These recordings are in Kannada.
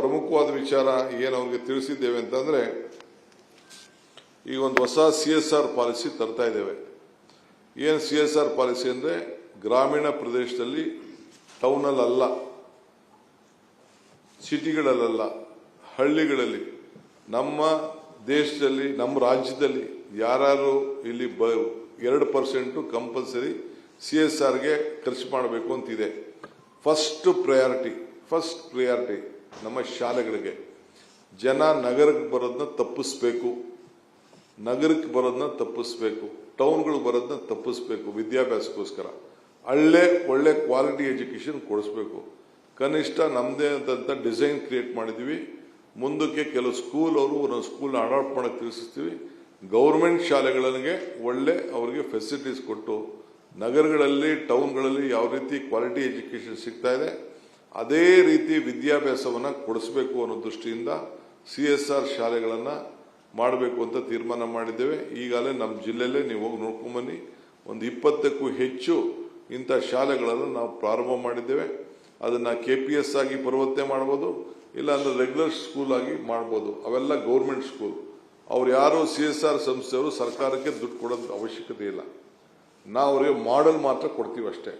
ಪ್ರಮುಖವಾದ ವಿಚಾರ ಏನು ಅವ್ರಿಗೆ ತಿಳಿಸಿದ್ದೇವೆ ಅಂತಂದ್ರೆ, ಈಗ ಒಂದು ಹೊಸ CSR ಪಾಲಿಸಿ ತರ್ತಾ ಇದ್ದೇವೆ. ಏನು CSR ಪಾಲಿಸಿ ಅಂದ್ರೆ, ಗ್ರಾಮೀಣ ಪ್ರದೇಶದಲ್ಲಿ, ಟೌನಲ್ಲ, ಸಿಟಿಗಳಲ್ಲ, ಹಳ್ಳಿಗಳಲ್ಲಿ, ನಮ್ಮ ದೇಶದಲ್ಲಿ, ನಮ್ಮ ರಾಜ್ಯದಲ್ಲಿ ಯಾರು ಇಲ್ಲಿ 2% ಕಂಪಲ್ಸರಿ CSRಗೆ ಖರ್ಚು ಮಾಡಬೇಕು ಅಂತಿದೆ. ಫಸ್ಟ್ ಪ್ರಿಯಾರಿಟಿ ನಮ್ಮ ಶಾಲೆಗಳಿಗೆ. ಜನ ನಗರಕ್ಕೆ ಬರೋದನ್ನ ತಪ್ಪಿಸ್ಬೇಕು, ಟೌನ್ಗಳಿಗೆ ಬರೋದನ್ನ ತಪ್ಪಿಸ್ಬೇಕು. ವಿದ್ಯಾಭ್ಯಾಸಕ್ಕೋಸ್ಕರ ಒಳ್ಳೆ ಕ್ವಾಲಿಟಿ ಎಜುಕೇಶನ್ ಕೊಡಿಸ್ಬೇಕು. ಕನಿಷ್ಠ ನಮ್ಮದೇ ಆದಂಥ ಡಿಸೈನ್ ಕ್ರಿಯೇಟ್ ಮಾಡಿದ್ವಿ. ಮುಂದಕ್ಕೆ ಕೆಲವು ಸ್ಕೂಲ್ ಒಂದೊಂದು ಸ್ಕೂಲ್ ಅಡಾಪ್ಟ್ ಮಾಡಕ್ಕೆ ತಿಳಿಸ್ತೀವಿ. ಗೌರ್ಮೆಂಟ್ ಶಾಲೆಗಳಿಗೆ ಒಳ್ಳೆ ಅವರಿಗೆ ಫೆಸಿಲಿಟೀಸ್ ಕೊಟ್ಟು, ನಗರಗಳಲ್ಲಿ, ಟೌನ್ಗಳಲ್ಲಿ ಯಾವ ರೀತಿ ಕ್ವಾಲಿಟಿ ಎಜುಕೇಶನ್ ಸಿಗ್ತಾ ಇದೆ ಅದೇ ರೀತಿ ವಿದ್ಯಾಭ್ಯಾಸವನ್ನು ಕೊಡಿಸಬೇಕು ಅನ್ನೋ ದೃಷ್ಟಿಯಿಂದ CSR ಶಾಲೆಗಳನ್ನು ಮಾಡಬೇಕು ಅಂತ ತೀರ್ಮಾನ ಮಾಡಿದ್ದೇವೆ. ಈಗಾಗಲೇ ನಮ್ಮ ಜಿಲ್ಲೆಯಲ್ಲೇ ನೀವು ಹೋಗಿ ನೋಡ್ಕೊಂಬನ್ನಿ, ಒಂದು 20ಕ್ಕೂ ಹೆಚ್ಚು ಇಂಥ ಶಾಲೆಗಳನ್ನು ನಾವು ಪ್ರಾರಂಭ ಮಾಡಿದ್ದೇವೆ. ಅದನ್ನು KPS ಆಗಿ ಪರಿವರ್ತನೆ ಮಾಡ್ಬೋದು, ಇಲ್ಲ ಅಂದ್ರೆ ರೆಗ್ಯುಲರ್ ಸ್ಕೂಲ್ ಆಗಿ ಮಾಡ್ಬೋದು. ಅವೆಲ್ಲ ಗೌರ್ಮೆಂಟ್ ಸ್ಕೂಲ್. ಅವ್ರು ಯಾರು CSR ಸಂಸ್ಥೆಯವರು ಸರ್ಕಾರಕ್ಕೆ ದುಡ್ಡು ಕೊಡೋದು ಅವಶ್ಯಕತೆ ಇಲ್ಲ. ನಾವು ಅವರಿಗೆ ಮಾಡೆಲ್ ಮಾತ್ರ ಕೊಡ್ತೀವಿ ಅಷ್ಟೇ.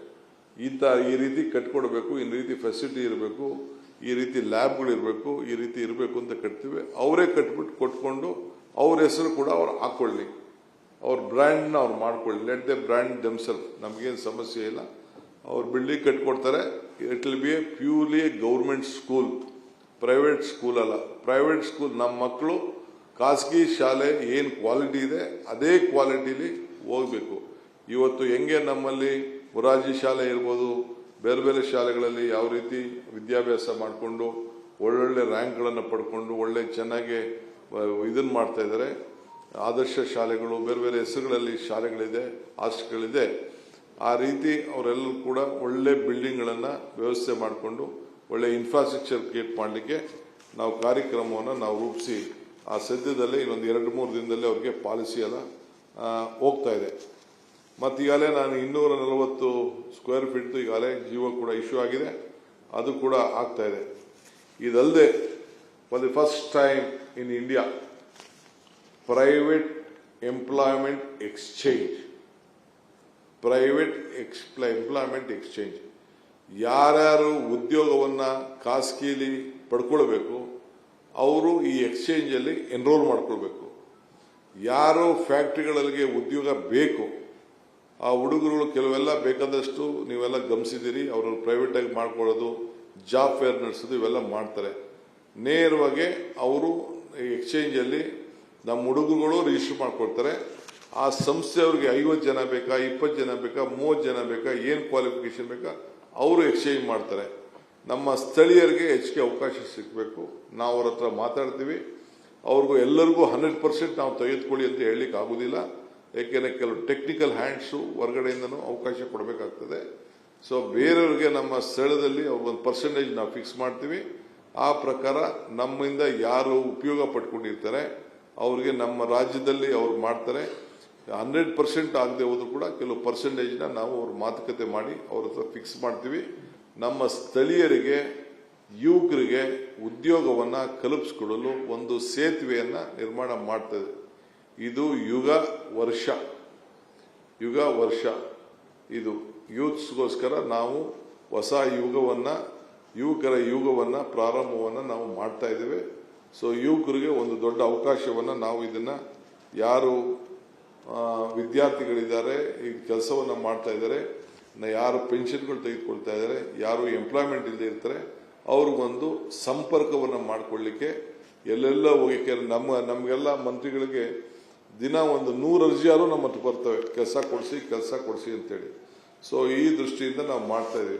ಈ ರೀತಿ ಕಟ್ಕೊಡ್ಬೇಕು, ಈ ರೀತಿ ಫೆಸಿಲಿಟಿ ಇರಬೇಕು, ಈ ರೀತಿ ಲ್ಯಾಬ್ಗಳು ಇರಬೇಕು, ಈ ರೀತಿ ಇರಬೇಕು ಅಂತ ಕಟ್ತೀವಿ. ಅವರೇ ಕೊಟ್ಕೊಂಡು ಅವ್ರ ಹೆಸರು ಕೂಡ ಅವ್ರು ಹಾಕೊಳ್ಳಿ, ಅವ್ರ ಬ್ರ್ಯಾಂಡ್ನ ಅವ್ರು ಮಾಡ್ಕೊಳ್ಳಿ. Let the brand themselves. ನಮಗೇನು ಸಮಸ್ಯೆ ಇಲ್ಲ. ಅವ್ರು ಬಿಲ್ಡಿಂಗ್ ಕಟ್ಕೊಡ್ತಾರೆ. It will be a purely government school, private school ಅಲ್ಲ. ಪ್ರೈವೇಟ್ ಸ್ಕೂಲ್ ನಮ್ಮ ಮಕ್ಕಳು ಖಾಸಗಿ ಶಾಲೆ ಏನು ಕ್ವಾಲಿಟಿ ಇದೆ ಅದೇ ಕ್ವಾಲಿಟಿಲಿ ಹೋಗ್ಬೇಕು. ಇವತ್ತು ಹೆಂಗೆ ನಮ್ಮಲ್ಲಿ ಮೊರಾರ್ಜಿ ಶಾಲೆ ಇರ್ಬೋದು, ಬೇರೆ ಬೇರೆ ಶಾಲೆಗಳಲ್ಲಿ ಯಾವ ರೀತಿ ವಿದ್ಯಾಭ್ಯಾಸ ಮಾಡಿಕೊಂಡು ಒಳ್ಳೊಳ್ಳೆ ರ್ಯಾಂಕ್ಗಳನ್ನು ಪಡ್ಕೊಂಡು ಒಳ್ಳೆ ಚೆನ್ನಾಗಿ ಇದನ್ನು ಮಾಡ್ತಾ ಇದ್ದಾರೆ. ಆದರ್ಶ ಶಾಲೆಗಳು, ಬೇರೆ ಬೇರೆ ಹೆಸರುಗಳಲ್ಲಿ ಶಾಲೆಗಳಿದೆ, ಹಾಸ್ಟೆಲ್ಗಳಿದೆ. ಆ ರೀತಿ ಅವರೆಲ್ಲರೂ ಕೂಡ ಒಳ್ಳೆ ಬಿಲ್ಡಿಂಗ್ಗಳನ್ನು ವ್ಯವಸ್ಥೆ ಮಾಡಿಕೊಂಡು ಒಳ್ಳೆ ಇನ್ಫ್ರಾಸ್ಟ್ರಕ್ಚರ್ ಕ್ರಿಯೇಟ್ ಮಾಡಲಿಕ್ಕೆ ನಾವು ಕಾರ್ಯಕ್ರಮವನ್ನು ನಾವು ರೂಪಿಸಿ, ಆ ಸದ್ಯದಲ್ಲೇ ಇನ್ನೊಂದು 2-3 ದಿನದಲ್ಲಿ ಅವ್ರಿಗೆ ಪಾಲಿಸಿ ಎಲ್ಲ ಹೋಗ್ತಾ ಇದೆ. ಮತ್ತು ಈಗಾಗಲೇ ನಾನು 240 ಸ್ಕ್ವೇರ್ ಫೀಟ್ ಈಗಾಗಲೇ ಜಿಯೋ ಕೂಡ ಇಶ್ಯೂ ಆಗಿದೆ, ಅದು ಕೂಡ ಆಗ್ತಾ ಇದೆ. ಇದಲ್ಲದೆ for the first time in India private employment exchange ಯಾರ್ಯಾರು ಉದ್ಯೋಗವನ್ನ ಖಾಸಗಿಲಿ ಪಡ್ಕೊಳ್ಬೇಕು ಅವರು ಈ ಎಕ್ಸ್ಚೇಂಜ್ ಅಲ್ಲಿ ಎನ್ರೋಲ್ ಮಾಡ್ಕೊಳ್ಬೇಕು. ಯಾರು ಫ್ಯಾಕ್ಟರಿಗಳಿಗೆ ಉದ್ಯೋಗ ಬೇಕು ಆ ಹುಡುಗರುಗಳು ಕೆಲವೆಲ್ಲ ಬೇಕಾದಷ್ಟು ನೀವೆಲ್ಲ ಗಮನಿಸಿದ್ದೀರಿ, ಅವರು ಪ್ರೈವೇಟ್ ಆಗಿ ಮಾಡ್ಕೊಳ್ಳೋದು, ಜಾಬ್ ಫೇರ್ ನಡೆಸೋದು ಇವೆಲ್ಲ ಮಾಡ್ತಾರೆ. ನೇರವಾಗಿ ಅವರು ಎಕ್ಸ್ಚೇಂಜ್ ಅಲ್ಲಿ ನಮ್ಮ ಹುಡುಗರುಗಳು ರಿಜಿಸ್ಟರ್ ಮಾಡ್ಕೊಳ್ತಾರೆ. ಆ ಸಂಸ್ಥೆಯವ್ರಿಗೆ 50 ಜನ ಬೇಕಾ, 20 ಜನ ಬೇಕಾ, 30 ಜನ ಬೇಕಾ, ಏನು ಕ್ವಾಲಿಫಿಕೇಶನ್ ಬೇಕಾ ಅವರು ಎಕ್ಸ್ಚೇಂಜ್ ಮಾಡ್ತಾರೆ. ನಮ್ಮ ಸ್ಥಳೀಯರಿಗೆ ಹೆಚ್ಚಿಗೆ ಅವಕಾಶ ಸಿಗಬೇಕು. ನಾವು ಅವ್ರ ಹತ್ರ ಮಾತಾಡ್ತೀವಿ. ಅವ್ರಿಗೂ ಎಲ್ಲರಿಗೂ 100% ನಾವು ತೆಗೆದುಕೊಳ್ಳಿ ಅಂತ ಹೇಳಲಿಕ್ಕೆ ಆಗುದಿಲ್ಲ. ಯಾಕೆಂದ್ರೆ ಕೆಲವು ಟೆಕ್ನಿಕಲ್ ಹ್ಯಾಂಡ್ಸು ಹೊರಗಡೆಯಿಂದನೂ ಅವಕಾಶ ಕೊಡಬೇಕಾಗ್ತದೆ. ಸೊ ಬೇರೆಯವ್ರಿಗೆ ನಮ್ಮ ಸ್ಥಳದಲ್ಲಿ ಅವ್ರಿಗೊಂದು ಪರ್ಸೆಂಟೇಜ್ ನಾವು ಫಿಕ್ಸ್ ಮಾಡ್ತೀವಿ. ಆ ಪ್ರಕಾರ ನಮ್ಮಿಂದ ಯಾರು ಉಪಯೋಗ ಪಡ್ಕೊಂಡಿರ್ತಾರೆ ಅವ್ರಿಗೆ ನಮ್ಮ ರಾಜ್ಯದಲ್ಲಿ ಅವ್ರು ಮಾಡ್ತಾರೆ. 100% ಆಗದೆ ಹೋದ್ರು ಕೂಡ ಕೆಲವು ಪರ್ಸೆಂಟೇಜ್ನ ನಾವು ಅವ್ರ ಮಾತುಕತೆ ಮಾಡಿ ಅವ್ರ ಹತ್ರ ಫಿಕ್ಸ್ ಮಾಡ್ತೀವಿ. ನಮ್ಮ ಸ್ಥಳೀಯರಿಗೆ, ಯುವಕರಿಗೆ ಉದ್ಯೋಗವನ್ನ ಕಲ್ಪಿಸಿಕೊಡಲು ಒಂದು ಸೇತುವೆಯನ್ನ ನಿರ್ಮಾಣ ಮಾಡ್ತದೆ. ಇದು ಯುಗ ವರ್ಷ ಇದು ಯೂತ್ಸ್ಗೋಸ್ಕರ ನಾವು ಹೊಸ ಯುವಕರ ಯುಗವನ್ನ ಪ್ರಾರಂಭವನ್ನ ನಾವು ಮಾಡ್ತಾ ಇದ್ದೇವೆ. ಸೊ ಯುವಕರಿಗೆ ಒಂದು ದೊಡ್ಡ ಅವಕಾಶವನ್ನ ನಾವು ಇದನ್ನ ಯಾರು ವಿದ್ಯಾರ್ಥಿಗಳಿದ್ದಾರೆ, ಈ ಕೆಲಸವನ್ನ ಮಾಡ್ತಾ ಇದ್ದಾರೆ, ಯಾರು ಪೆನ್ಷನ್ಗಳು ತೆಗೆದುಕೊಳ್ತಾ ಇದ್ದಾರೆ, ಯಾರು ಎಂಪ್ಲಾಯ್ಮೆಂಟ್ ಇಲ್ಲದೆ ಇರ್ತಾರೆ ಅವ್ರಿಗೊಂದು ಸಂಪರ್ಕವನ್ನ ಮಾಡಿಕೊಳ್ಳಿಕ್ಕೆ ಎಲ್ಲೆಲ್ಲ ಹೋಗಿ ನಮಗೆಲ್ಲ ಮಂತ್ರಿಗಳಿಗೆ ದಿನ ಒಂದು 100 ಅರ್ಜಿಯಾರು ನಮ್ಮ ಹತ್ರ ಬರ್ತವೆ, ಕೆಲಸ ಕೊಡಿಸಿ ಅಂತೇಳಿ. ಸೊ ಈ ದೃಷ್ಟಿಯಿಂದ ನಾವು ಮಾಡ್ತಾ ಇದ್ದೀವಿ.